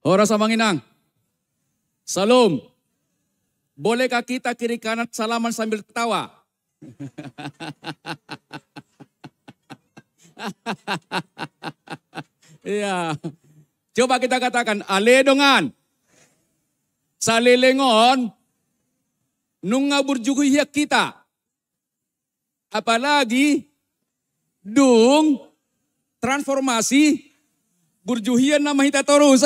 Ora samanginang. Salam. Bolehkah kita kiri kanan salaman sambil ketawa? Iya. Coba kita katakan, ale dongan. Salilengon. Nung ngaburjuguhiyak kita. Apalagi dung transformasi burjuhian nama kita terus.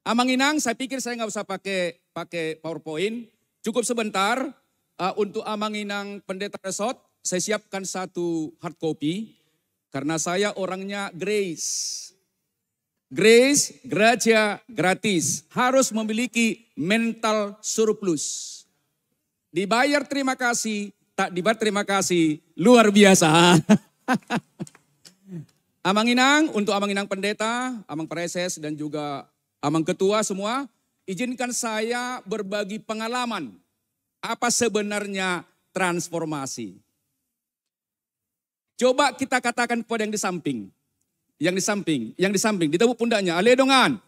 Amanginang, saya pikir saya nggak usah pakai PowerPoint. Cukup sebentar untuk Amanginang Pendeta Resort. Saya siapkan satu hard copy karena saya orangnya grace. Grace, gratia, gratis. Harus memiliki mental surplus. Dibayar terima kasih, tak dibayar terima kasih, luar biasa. Amanginang, untuk Amanginang Pendeta, Amang Preses dan juga Amang Ketua semua, izinkan saya berbagi pengalaman. Apa sebenarnya transformasi? Coba kita katakan kepada yang di samping. Yang di samping, ditepuk pundaknya. Ale dongan.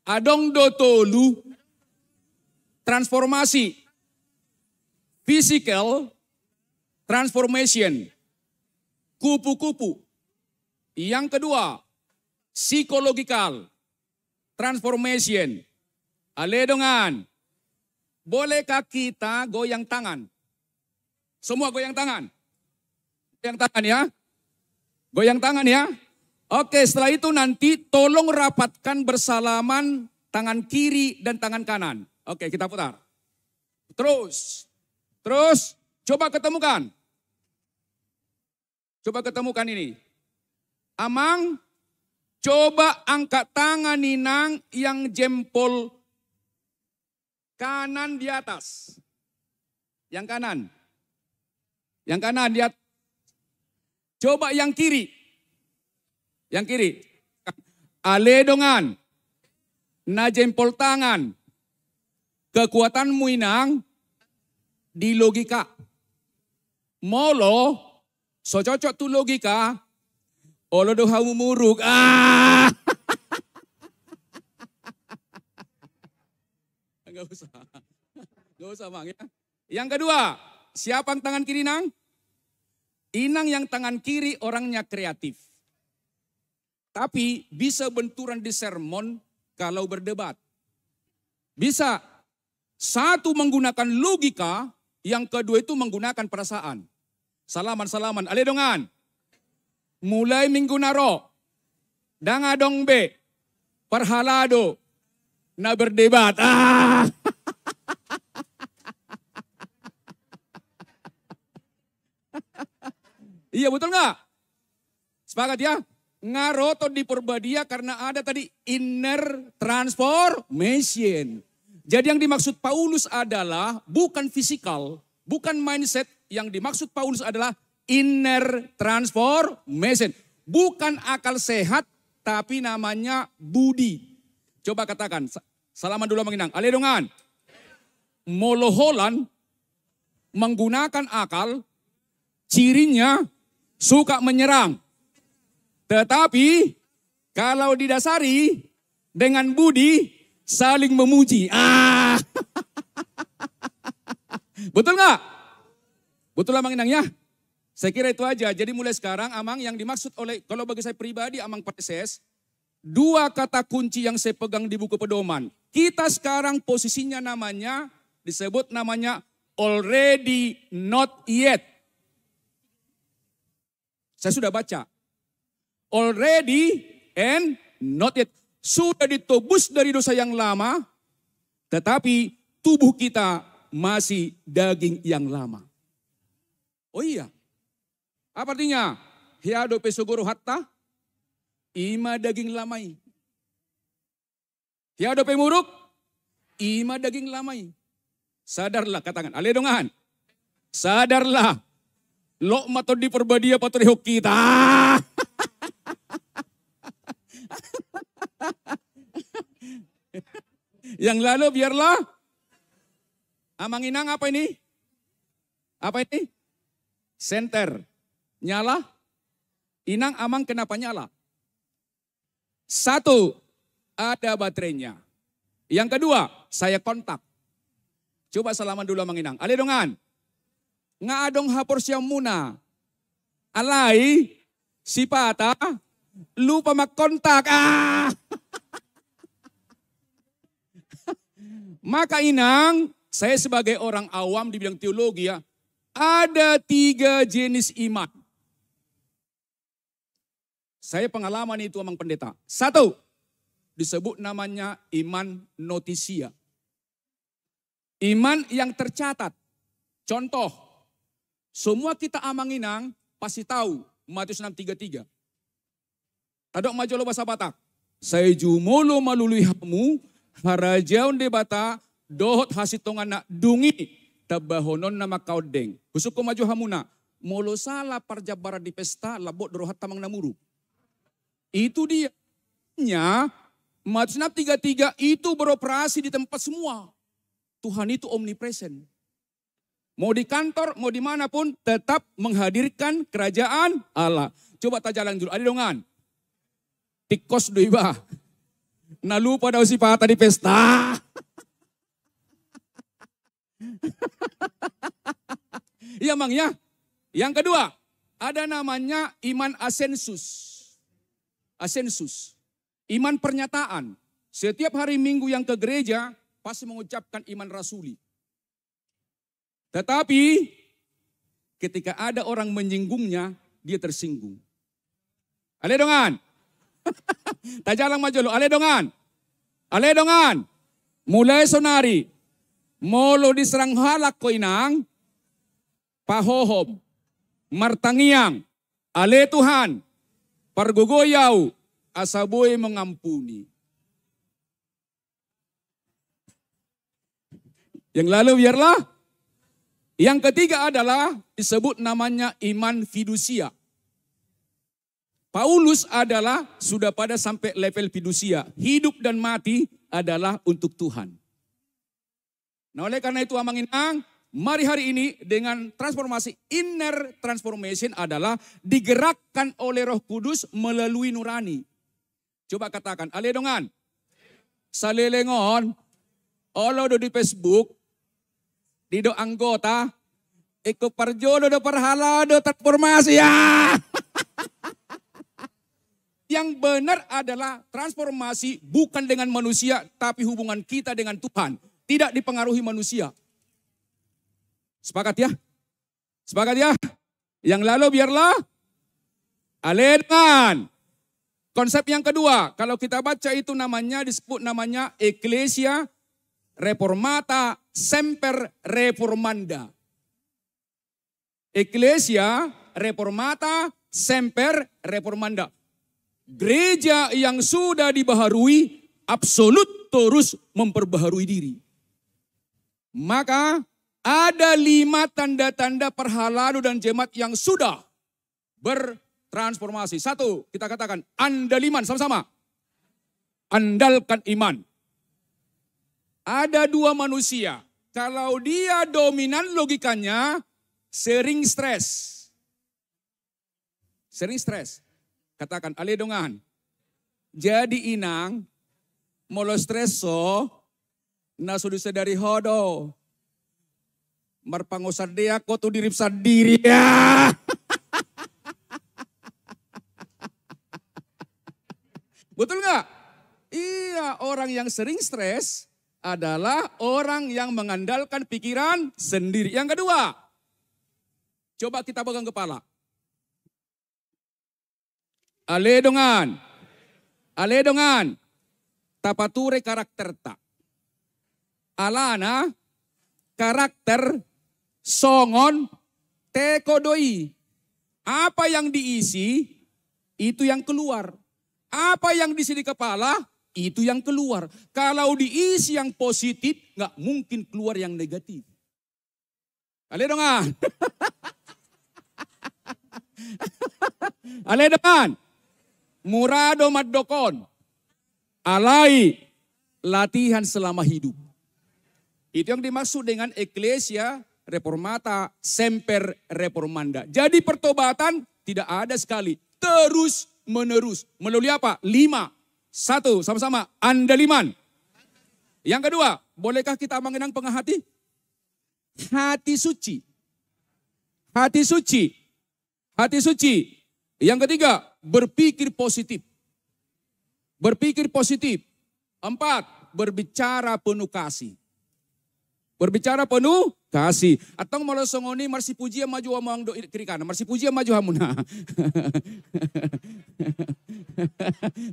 Adong do tolu. Transformasi. Physical transformation. Kupu-kupu. Yang kedua, psychological transformation. Ale dongan. Bolehkah kita goyang tangan? Semua goyang tangan. Goyang tangan ya. Goyang tangan ya. Oke, setelah itu nanti tolong rapatkan bersalaman tangan kiri dan tangan kanan. Oke, kita putar. Terus. Coba ketemukan. Coba ketemukan ini. Amang, coba angkat tangan Ninang yang jempol kanan di atas. Yang kanan. Yang kanan lihat. Coba yang kiri. Yang kiri. Ale dongan. Na jempol tangan. Kekuatanmu Inang di logika. Molo so cocok tu logika. Olo dohamu muruk. Enggak usah Bang ya. Yang kedua, siapa yang tangan kiri Nang? Inang yang tangan kiri orangnya kreatif. Tapi bisa benturan di sermon kalau berdebat. Bisa. Satu menggunakan logika, yang kedua itu menggunakan perasaan. Salaman. Ale dongan. Mulai minggu naro. Dangadong be. Perhalado. Na berdebat. Iya betul nggak? Sepakat ya? Ngaroto di Purbadia karena ada tadi inner transformation. Jadi yang dimaksud Paulus adalah bukan fisikal, bukan mindset. Yang dimaksud Paulus adalah inner transformation. Bukan akal sehat, tapi namanya budi. Coba katakan, salaman dulu menginang. Ale dongan. Moloholan menggunakan akal, cirinya suka menyerang. Tetapi kalau didasari dengan budi saling memuji. Betul nggak? Betul Amang Inang ya? Saya kira itu aja. Jadi mulai sekarang Amang yang dimaksud oleh, kalau bagi saya pribadi Amang Preses, dua kata kunci yang saya pegang di buku pedoman. Kita sekarang posisinya namanya, disebut namanya already not yet. Saya sudah baca. Already and not yet. Sudah ditebus dari dosa yang lama, tetapi tubuh kita masih daging yang lama. Oh iya. Apa artinya? Hiado pesogoro hatta, ima daging lamai. Hiado pemuruk, ima daging lamai. Sadarlah, katakan. Ale dongan. Sadarlah. Lo matod di Purbadia patrihok kita. Yang lalu biarlah. Amang Inang apa ini? Apa ini? Center. Nyala? Inang amang kenapa nyala? Satu, ada baterainya. Yang kedua, saya kontak. Coba salaman dulu amang Inang. Ale dongan. Nga adong hapor siya muna. Alay, si Pata, lupa magkontak. Maka Inang, saya sebagai orang awam di bidang teologi ya, ada 3 jenis iman. Saya pengalaman itu amang pendeta. 1, disebut namanya iman notisia. Iman yang tercatat. Contoh, semua kita amang Inang pasti tahu Matius 6:33. Tadok majolo bahasa Batak. Saya jumolo malului hamu, harajaun debata, dohot hasitongan na dungi, tabahonon nama kaudeng. Husuk ko maju hamuna, molo salah parjabara di pesta, labot dorohat tamang namuru. Itu dia. Matius 6:33 itu beroperasi di tempat semua. Tuhan itu omnipresent. Mau di kantor, mau dimanapun, tetap menghadirkan kerajaan Allah. Coba tajalan dulu, ada dongan. Tikos doiba. Nalupa daw si Pata di pesta. Iya mang ya. Yang kedua, ada namanya iman asensus. Asensus. Iman pernyataan. Setiap hari Minggu yang ke gereja, pasti mengucapkan iman rasuli. Tetapi ketika ada orang menyinggungnya, dia tersinggung. Ale dongan. Tajalang majolo, ale dongan. Ale dongan. Mulai sonari. Molo diserang halak ko Inang. Pahohom. Martangiang. Ale Tuhan. Pargugoyaw. Asaboy mengampuni. Yang lalu biarlah. Yang ketiga adalah disebut namanya iman fidusia. Paulus adalah sudah pada sampai level fidusia. Hidup dan mati adalah untuk Tuhan. Nah oleh karena itu amang Inang, mari hari ini dengan transformasi inner transformation adalah digerakkan oleh Roh Kudus melalui nurani. Coba katakan, ale dongan. Salelengon, olo do di Facebook, dido anggota, iko parjodo do parhalado transformasi ya. Yang benar adalah transformasi bukan dengan manusia, tapi hubungan kita dengan Tuhan. Tidak dipengaruhi manusia. Sepakat ya? Sepakat ya? Yang lalu biarlah aledan. Konsep yang kedua, kalau kita baca itu namanya, disebut namanya Ecclesia Reformata Semper Reformanda. Ecclesia Reformata Semper Reformanda. Gereja yang sudah dibaharui absolut terus memperbaharui diri. Maka ada 5 tanda-tanda perhalado dan jemaat yang sudah bertransformasi. 1, kita katakan andaliman sama-sama. Andalkan iman. Ada 2 manusia. Kalau dia dominan logikanya sering stres. Sering stres. Katakan ale dongan. Jadi Inang molo streso na sudah sadari hodo. Marpangosar dia ko tu dirip sadiri ya. Betul nggak? Iya, orang yang sering stres adalah orang yang mengandalkan pikiran sendiri. Yang kedua, coba kita pegang kepala. Ale dongan. Ale dongan. Tapature karakter tak. Alana karakter songon tekodoi. Apa yang diisi itu yang keluar. Apa yang diisi di kepala itu yang keluar. Kalau diisi yang positif nggak mungkin keluar yang negatif. Ale dongan. Ale dongan. Murado maddokon. Alai latihan selama hidup. Itu yang dimaksud dengan Ecclesia reformata, semper reformanda. Jadi pertobatan tidak ada sekali, terus menerus. Melalui apa? 5. 1, sama-sama, andaliman. Yang kedua, bolehkah kita mengenang penghati? Hati suci. Hati suci. Hati suci. Yang ketiga, berpikir positif. Berpikir positif. 4, berbicara penuh kasih. Berbicara penuh kasih. Atau malah songoni marsi puji yang maju amang do kiri kanan. Marsi puji yang maju hamuna.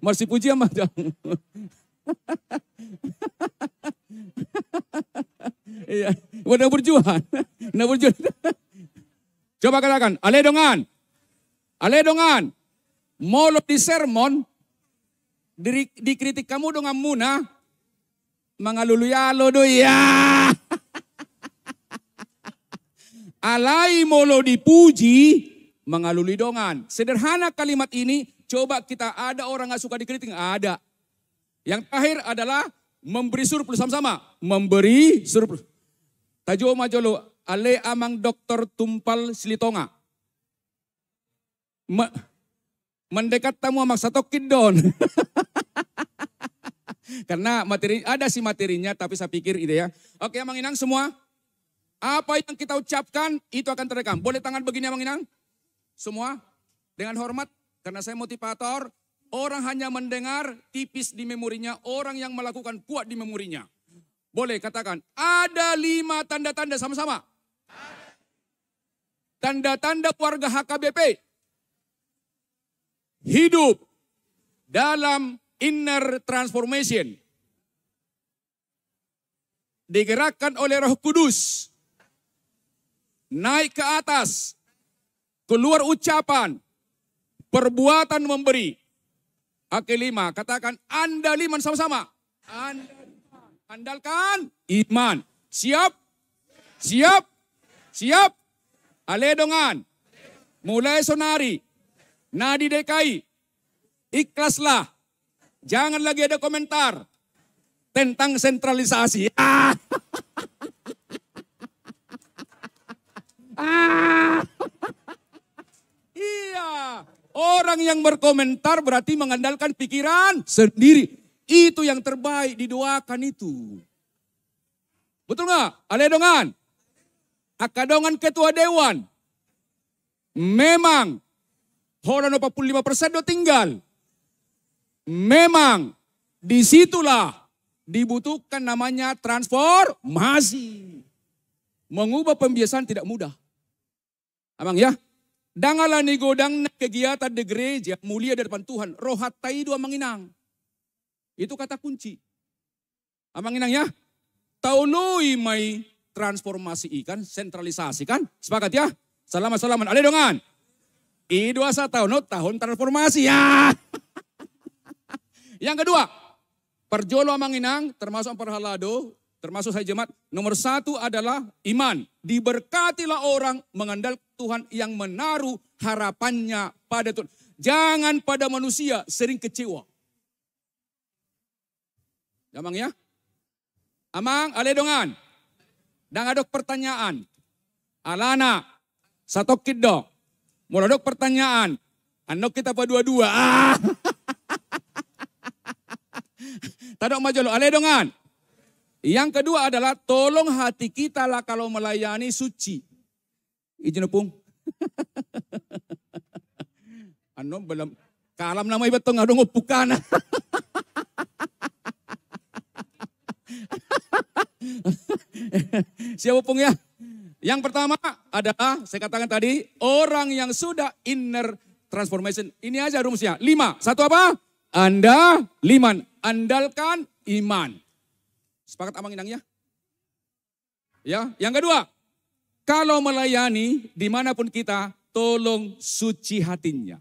Marsi puji yang maju. Iya, udah berjuang. Nah berjuang. Coba katakan, ale dongan. Ale dongan. Molo di sermon dikritik kamu dengan muna mangaluluyalo do ya. Alai molo dipuji mengalului dongan. Sederhana kalimat ini, coba kita ada orang gak suka dikritik? Ada. Yang terakhir adalah memberi surplus sama-sama. Memberi surplus. Tajo majolo, ale amang dokter tumpal silitonga. Mendekat tamu amang satokin don. Karena materi, ada sih materinya tapi saya pikir ide ya. Oke Amang Inang semua. Apa yang kita ucapkan itu akan terekam. Boleh tangan begini Amang Inang? Semua dengan hormat karena saya motivator. Orang hanya mendengar tipis di memorinya. Orang yang melakukan kuat di memorinya. Boleh katakan ada 5 tanda-tanda sama-sama. Tanda-tanda keluarga HKBP. Hidup dalam inner transformation. Digerakkan oleh Roh Kudus. Naik ke atas, keluar ucapan, perbuatan memberi. Oke 5, katakan andaliman sama-sama. Andalkan iman. Siap? Siap? Siap? Aledongan. Mulai sonari. Nadi DKI. Ikhlaslah. Jangan lagi ada komentar tentang sentralisasi. Iya, orang yang berkomentar berarti mengandalkan pikiran sendiri. Itu yang terbaik, didoakan itu. Betul nggak? Aledongan. Akadongan ketua dewan. Memang, orang 45% do tinggal. Memang, disitulah dibutuhkan namanya transformasi. Mengubah pembiasaan tidak mudah. Amang ya, dangalah ni godang kegiatan di gereja mulia di depan Tuhan. Rohatai dua manginang. Itu kata kunci. Amang inang ya, taului mai transformasi ikan, sentralisasi kan. Sepakat ya? Salaman-salaman. Ale dongan. I21 tahun transformasi ya. Yang kedua, perjolo amang inang termasuk perhalado. Termasuk saya jemaat, nomor 1 adalah iman. Diberkatilah orang mengandalkan Tuhan yang menaruh harapannya pada Tuhan. Jangan pada manusia, sering kecewa. Amang ya? Amang, aledongan. Dan adok pertanyaan. Alana, satokit do. Muladok pertanyaan. Anok kita pa dua-dua. Tadok majolo, aledongan. Yang kedua adalah tolong hati kita lah kalau melayani suci. Izin pung. Ano belum kalam nama ibat tong adong upukan. Siapa pung ya? Yang pertama adalah saya katakan tadi orang yang sudah inner transformation. Ini aja rumusnya. 5. Satu apa? Anda liman. Andalkan iman. Sepakat amang inang ya? Ya, yang kedua, kalau melayani dimanapun kita, tolong suci hatinya.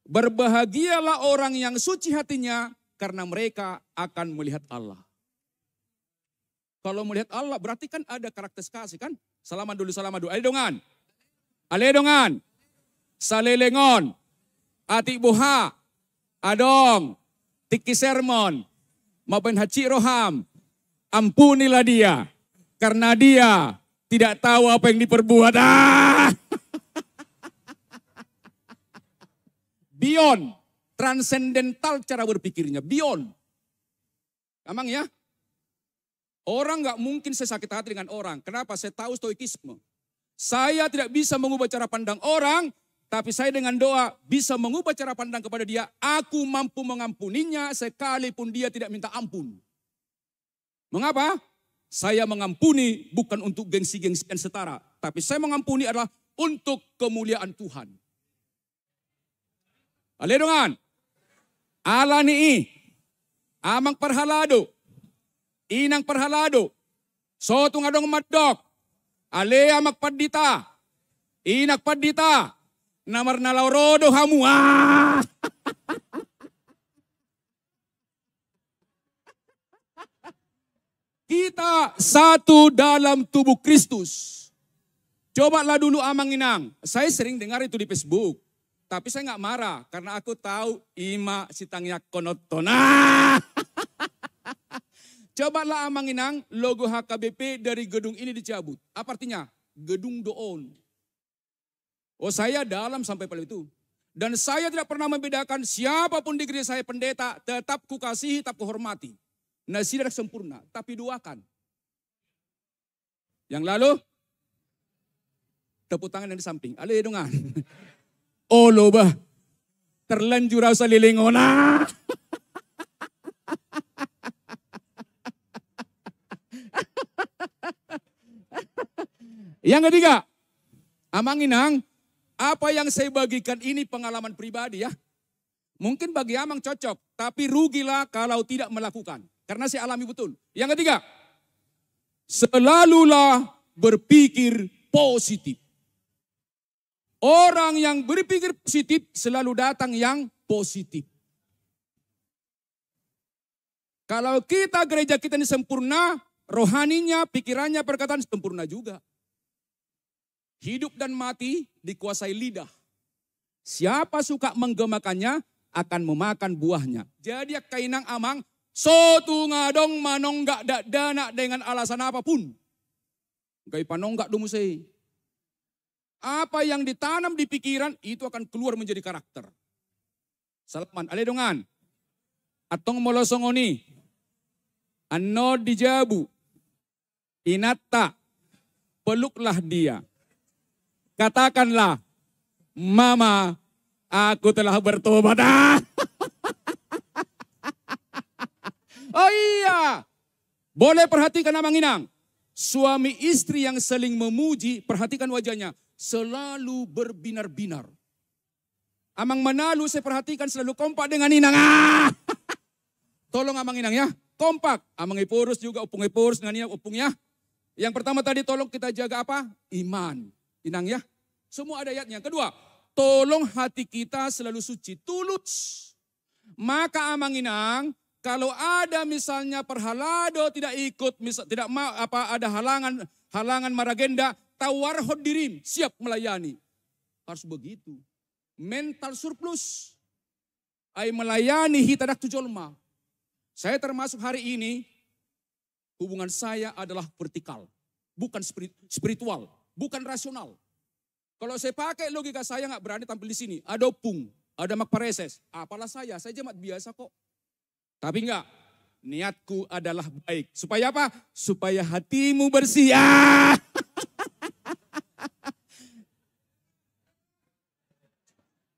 Berbahagialah orang yang suci hatinya karena mereka akan melihat Allah. Kalau melihat Allah berarti kan ada karakter kasih kan? Salaman dulu. Aledongan. Aledongan. Salelengon. Ati buha. Adong. Tiki sermon. Maupun haji roham. Ampunilah dia, karena dia tidak tahu apa yang diperbuat. Beyond, transendental cara berpikirnya, beyond. Gampang ya? Orang nggak mungkin saya sakit hati dengan orang. Kenapa? Saya tahu stoikisme. Saya tidak bisa mengubah cara pandang orang, tapi saya dengan doa bisa mengubah cara pandang kepada dia. Aku mampu mengampuninya sekalipun dia tidak minta ampun. Mengapa? Saya mengampuni bukan untuk gengsi-gengsi yang setara. Tapi saya mengampuni adalah untuk kemuliaan Tuhan. Aledongan. Alani amang parhalado. Inang parhalado. Soto ngadong madok. Alea magpadita. Inak padita. Namar na lauro hamu. Kita satu dalam tubuh Kristus. Cobalah dulu amang inang. Saya sering dengar itu di Facebook. Tapi saya nggak marah. Karena aku tahu ima sitangnya konotona. Cobalah amang inang logo HKBP dari gedung ini dicabut. Apa artinya? Gedung doon. Oh saya dalam sampai pada itu. Dan saya tidak pernah membedakan siapapun di gereja saya pendeta. Tetap kukasihi, tetap kuhormati. Nasi tidak sempurna, tapi doakan. Yang lalu, tepuk tangan yang di samping. Ale dongan. Oh loba, terlanjur rasa lilingona. Yang ketiga, amang inang, apa yang saya bagikan ini pengalaman pribadi ya. Mungkin bagi amang cocok, tapi rugilah kalau tidak melakukan. Karena saya alami betul. Yang ketiga, selalulah berpikir positif. Orang yang berpikir positif selalu datang yang positif. Kalau kita gereja kita ini sempurna, rohaninya, pikirannya, perkataan sempurna juga. Hidup dan mati dikuasai lidah. Siapa suka menggemakannya akan memakan buahnya. Jadi kainang amang, sotu ngadong manonggak dak dana dengan alasan apapun. Gay panonggak dumusay. Apa yang ditanam di pikiran itu akan keluar menjadi karakter. Salaman, aledongan. Atong molosongoni. Ano dijabu. Inata. Peluklah dia. Katakanlah, Mama, aku telah bertobat. Oh iya, boleh perhatikan amang inang. Suami istri yang saling memuji, perhatikan wajahnya. Selalu berbinar-binar. Amang Manalu saya perhatikan selalu kompak dengan inang. Tolong amang inang ya, kompak. Amang Ipurus juga, upung Ipurus dengan inang upungnya. Yang pertama tadi tolong kita jaga apa? Iman. Inang ya. Semua ada ayatnya. Kedua, tolong hati kita selalu suci, tulus. Maka amang inang, kalau ada misalnya perhalado tidak ikut, tidak mau apa ada halangan maragenda, tawarhod dirim, siap melayani. Harus begitu. Mental surplus. Ay melayani hitadak tujolma. Saya termasuk hari ini, hubungan saya adalah vertikal. Bukan spiritual, bukan rasional. Kalau saya pakai logika saya nggak berani tampil di sini. Ada opung, ada makpareses. Apalah saya jemaat biasa kok. Tapi enggak, niatku adalah baik. Supaya apa? Supaya hatimu bersih.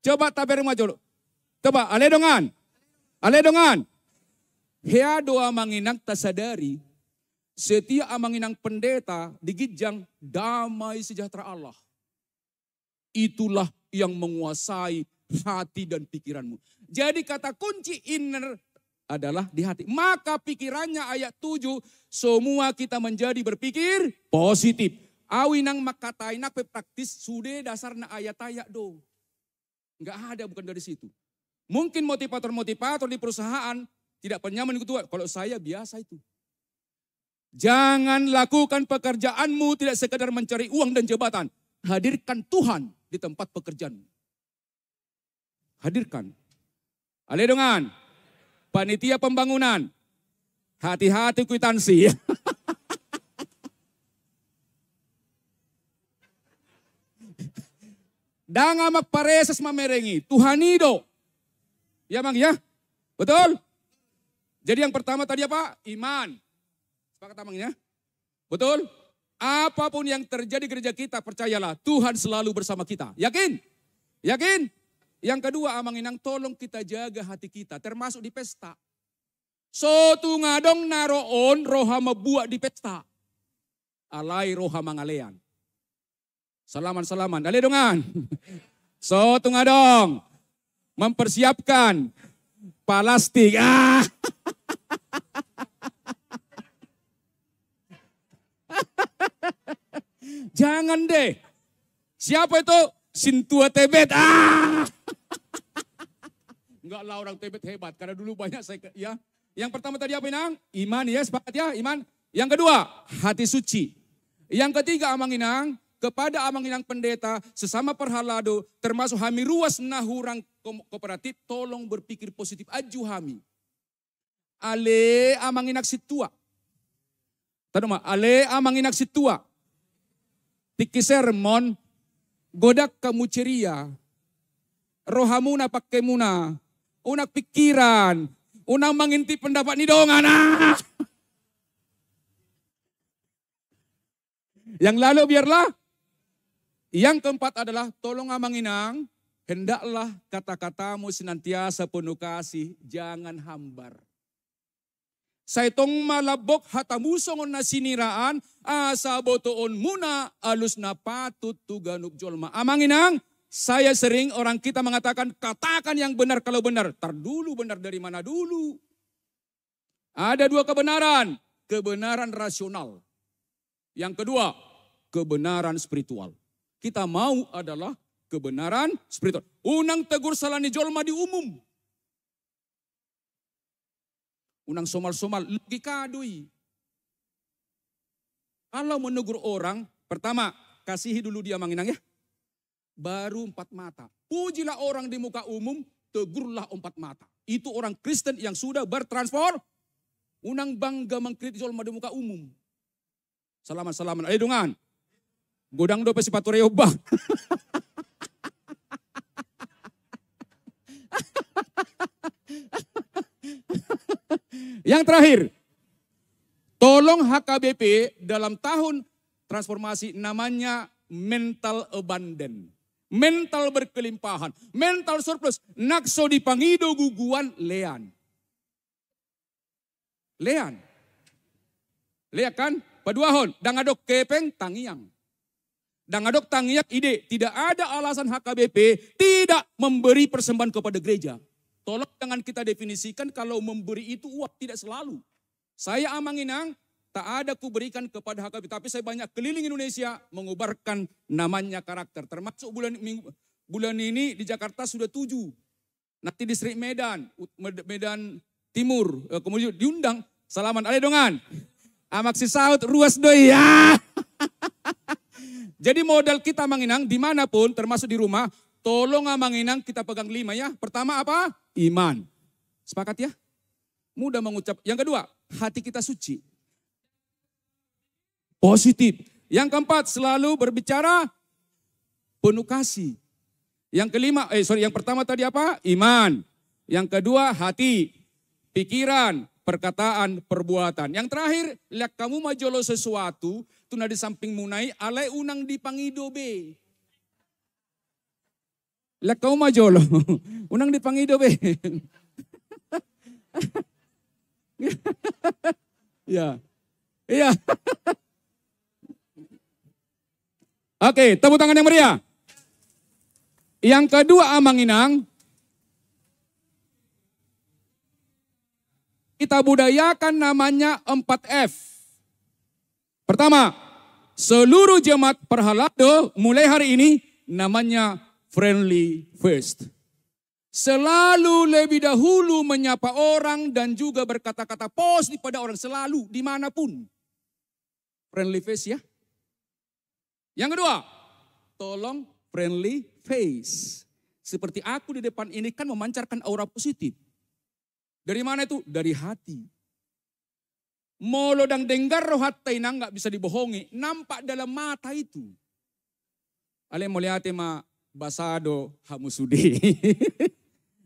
Coba taber maju. Coba, aledongan. Aledongan. Hea doa manginang tasadari. Setiap amanginang pendeta digijang damai sejahtera Allah. Itulah yang menguasai hati dan pikiranmu. Jadi kata kunci inner adalah di hati. Maka pikirannya ayat 7, semua kita menjadi berpikir positif. Awinang makatain nak praktis sudah dasarnya ayat-ayat do. Enggak ada bukan dari situ. Mungkin motivator-motivator di perusahaan tidak penyaman ketua. Kalau saya biasa itu. Jangan lakukan pekerjaanmu tidak sekedar mencari uang dan jabatan. Hadirkan Tuhan di tempat pekerjaan. Hadirkan. Aledongan. Panitia pembangunan. Hati-hati kwitansi. Danga magparesas mamerengi. Tuhanido. Ya Mang ya? Betul? Jadi yang pertama tadi apa? Iman. Sepakat Mang ya? Betul? Apapun yang terjadi gereja kita, percayalah Tuhan selalu bersama kita. Yakin? Yakin? Yang kedua Amang Inang, tolong kita jaga hati kita, termasuk di pesta. So tungadong naroon roha mabuak di pesta. Alay roha mangalean. Salaman-salaman. Dali dongan. So tungadong. Mempersiapkan plastik. Jangan deh. Siapa itu? Sintua Tebet. Enggak lah orang Tebet hebat. Karena dulu banyak saya ya. Yang pertama tadi apa Inang? Iman ya, sepakat ya, iman. Yang kedua, hati suci. Yang ketiga Amang Inang, kepada Amang Inang pendeta, sesama perhalado, termasuk hami ruas nahurang kooperatif, tolong berpikir positif. Aju hami. Ale Amang Inak situa. Tadu ma, ale Amang Inak situa. Tiki sermon, godak kamu ceria. Rohamuna pakai muna. Unak pikiran. Unang mengintip pendapat ni dongan. Yang lalu biarlah. Yang keempat adalah tolong Amang Inang. Hendaklah kata-katamu senantiasa penuh kasih. Jangan hambar. Saitong malabok hatamusongon na siniraan. Asa botoon muna alus na patut tuganuk jolma. Amang Inang. Saya sering orang kita mengatakan katakan yang benar kalau benar. Tar dulu benar dari mana dulu. Ada dua kebenaran. Kebenaran rasional. Yang kedua, kebenaran spiritual. Kita mau adalah kebenaran spiritual. Unang tegur salani jolma di umum. Unang somal-somal, logika doi. Kalau menegur orang, pertama, kasihi dulu dia Manginang ya. Baru 4 mata. Pujilah orang di muka umum, tegurlah 4 mata. Itu orang Kristen yang sudah bertransform. Unang bangga mengkritik jolma di muka umum. Salaman-salaman. Ayo dungan. Godang dope si patureo bang. Yang terakhir. Tolong HKBP dalam tahun transformasi namanya mental abundant. Mental berkelimpahan, mental surplus. Nakso di pangido guguan lean. Lean. Lean kan? Paduahon, dangadok kepeng tangiang. Dangadok tangiak ide. Tidak ada alasan HKBP tidak memberi persembahan kepada gereja. Tolong jangan kita definisikan kalau memberi itu uang, tidak selalu. Saya Amang Inang, tak ada kuberikan kepada HKBP, tapi saya banyak keliling Indonesia mengubarkan namanya karakter. Termasuk bulan ini di Jakarta sudah 7. Nanti distrik Medan Timur, kemudian diundang. Salaman, ale dongan. Amak si saut ruas doi ya. Jadi modal kita Amang Inang dimanapun termasuk di rumah. Tolong Amang Inang kita pegang 5 ya. Pertama apa? Iman. Sepakat ya? Mudah mengucap. Yang kedua, hati kita suci. Positif. Yang keempat, selalu berbicara penuh kasih. Yang kelima, yang pertama tadi apa? Iman. Yang kedua, hati, pikiran, perkataan, perbuatan. Yang terakhir, lihat kamu majolo sesuatu, tuna di samping munai, alai unang dipangido be. Lihat kamu majolo, unang dipangido be. Ya, iya. Oke, tepuk tangan yang meriah. Yang kedua Amang Inang, kita budayakan namanya 4F. Pertama, seluruh jemaat Perhalado mulai hari ini namanya friendly first. Selalu lebih dahulu menyapa orang dan juga berkata-kata positif pada orang. Selalu, dimanapun. Friendly face ya. Yang kedua, tolong friendly face. Seperti aku di depan ini kan memancarkan aura positif. Dari mana itu? Dari hati. Molo dan dengar roh hati nggak bisa dibohongi. Nampak dalam mata itu. Ale mau lihat ma basado hamusudi.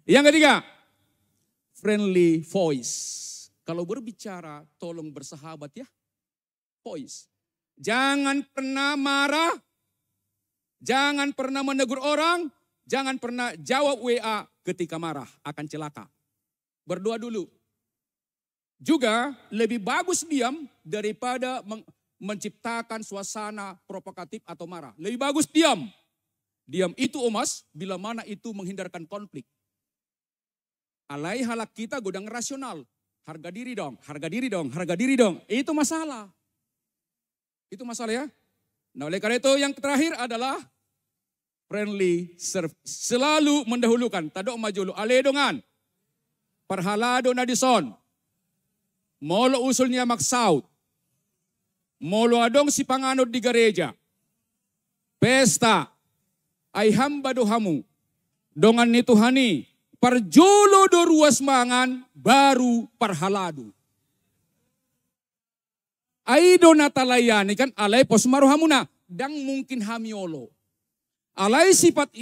Yang ketiga, friendly voice. Kalau berbicara, tolong bersahabat ya. Voice. Jangan pernah marah. Jangan pernah menegur orang. Jangan pernah jawab WA ketika marah. Akan celaka. Berdoa dulu. Juga lebih bagus diam daripada menciptakan suasana provokatif atau marah. Lebih bagus diam. Diam itu omas bila mana itu menghindarkan konflik. Alai halak kita godang rasional. Harga diri dong, harga diri dong, harga diri dong. Itu masalah. Itu masalah ya. Nah oleh karena itu yang terakhir adalah friendly service. Selalu mendahulukan. Tadok majulu. Aledongan. Parhalado na dison. Molo usulnya maksaut. Molo adong si panganod di gereja. Pesta. Ay hambado hamu. Dongan ni Tuhani. Parjolo do ruas mangan baru parhalado. Aido natalayani kan alay pos maruhamuna. Dang mungkin hamiolo. Alay sifat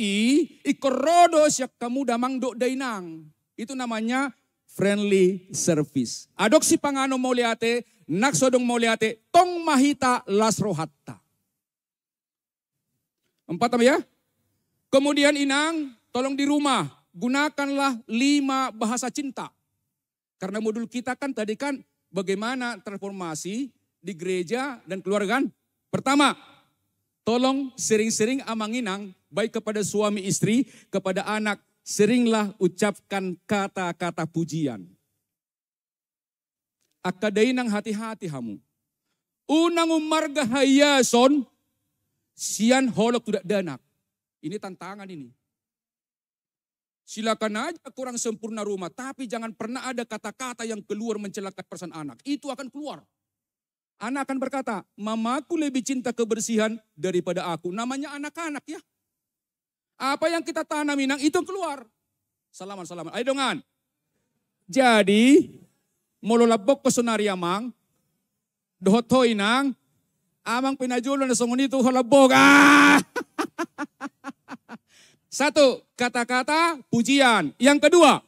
ikorodo siyak kamu damang do dainang. Itu namanya friendly service. Adok si pangano mau liate, naksodong mau liate, tong mahita lasrohatta. 4 apa ya? Kemudian inang, tolong di rumah. Gunakanlah 5 bahasa cinta. Karena modul kita kan tadi kan bagaimana transformasi di gereja dan keluarga. Pertama, tolong sering-sering amanginang baik kepada suami istri, kepada anak. Seringlah ucapkan kata-kata pujian. Akadain ng hati-hati hamu. Unang umarga hayason, siyan holok tidak danak. Ini tantangan ini. Silakan aja kurang sempurna rumah, tapi jangan pernah ada kata-kata yang keluar mencelakai perasaan anak. Itu akan keluar. Anak akan berkata, mamaku lebih cinta kebersihan daripada aku. Namanya anak-anak ya. Apa yang kita tanam inang itu keluar. Salaman. Ayo dongan. Jadi, mololabok ko sonari amang, dohotoy nang, amang pinajulo na songon itu holabok. 1, kata-kata pujian. Yang kedua,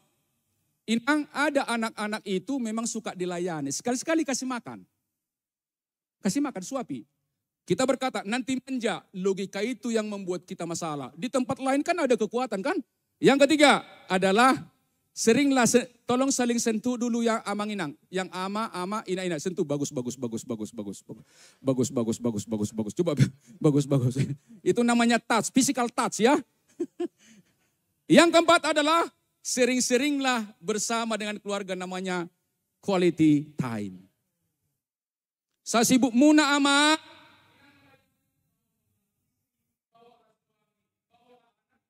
inang ada anak-anak itu memang suka dilayani. Sekali-sekali kasih makan. Kasih makan, suapi. Kita berkata, nanti manja. Logika itu yang membuat kita masalah. Di tempat lain kan ada kekuatan kan? Yang ketiga adalah seringlah tolong saling sentuh dulu yang amang inang. Yang ama, ina. Sentuh, bagus. Coba, bagus. Itu namanya touch, physical touch ya. Yang keempat adalah sering-seringlah bersama dengan keluarga namanya quality time. Sa sibuk muna ama.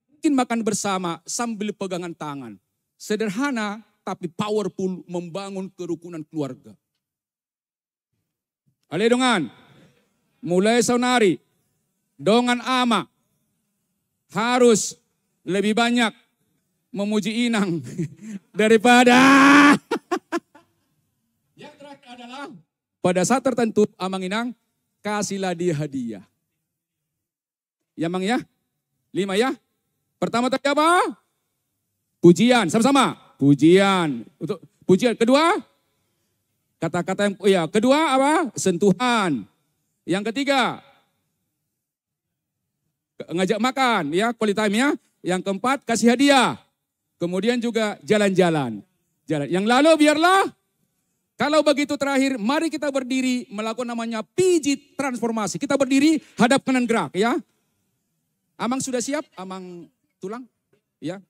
Mungkin makan bersama sambil pegangan tangan. Sederhana tapi powerful membangun kerukunan keluarga. Ale dongan. Mulai saunari. Dongan ama. Harus lebih banyak memuji inang daripada. Yang terakhir adalah pada saat tertentu amang inang kasihlah dia hadiah. Ya mang ya? 5 ya? Pertama tadi apa? Pujian, sama-sama. Pujian. Untuk pujian. Kedua, kata-kata yang kedua apa? Sentuhan. Yang ketiga, ngajak makan ya, quality time ya. Yang keempat, kasih hadiah. Kemudian juga jalan-jalan. Yang lalu biarlah, kalau begitu terakhir, mari kita berdiri melakukan namanya pijit transformasi. Kita berdiri, hadap kanan gerak ya. Amang sudah siap? Amang tulang? Ya.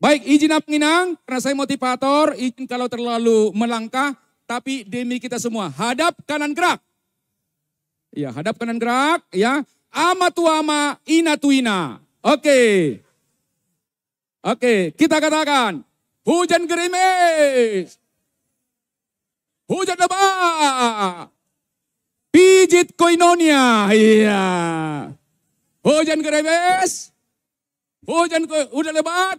Baik, izin Amang Inang, karena saya motivator, izin kalau terlalu melangkah, tapi demi kita semua, hadap kanan gerak. Ya, hadap kanan gerak ya. Ama tu ama, ina tu ina. Oke, kita katakan, hujan gerimis, hujan lebat, pijit koinonia, iya. Hujan gerimis, hujan lebat,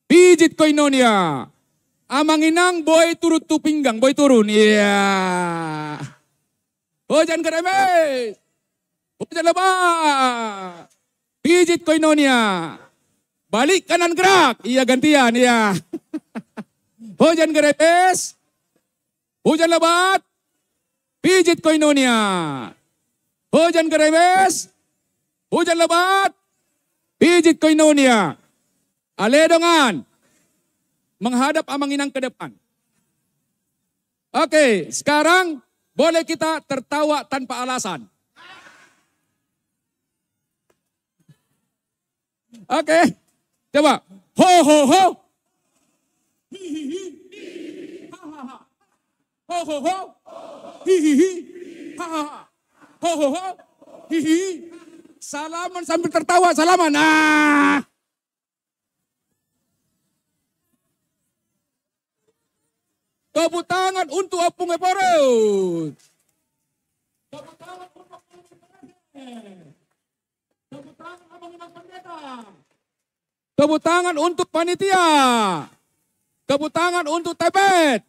pijit koinonia. Amang Inang boy turut tu pinggang, boy turun, iya. Hujan gerimis, hujan lebat, Pijit koinonia. Balik kanan gerak. Iya gantian, iya. Hujan gerimis. Hujan lebat. Pijit koinonia. Hujan gerimis. Hujan lebat. Pijit koinonia. Aledongan. Menghadap amanginang ke depan. Oke, sekarang boleh kita tertawa tanpa alasan. Oke, coba. Ho ho ho. Hi hi hi. Ha ha ha. Ho ho ho. Hi hi hi. Ha ha ha. Ho ho ho. Hi hi hi. Salaman sambil tertawa, salaman. Ah. Tepuk tangan untuk Apung Eporut. Tepuk tangan untuk Apung Eporut. Tepuk tangan Abang Imas Pendeta. Tepuk tangan untuk panitia. Tepuk tangan untuk Tebet.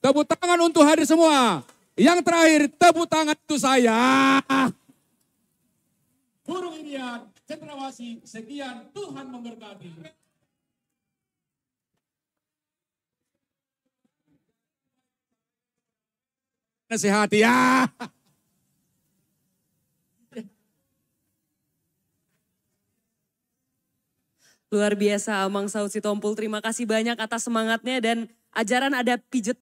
Tepuk tangan untuk hadir semua. Yang terakhir, tepuk tangan untuk saya. Burung Irian, Cendrawasih, sekian, Tuhan memberkati. Nasihati ya. Luar biasa Amang Saud Sitompul, terima kasih banyak atas semangatnya dan ajaran ada pijet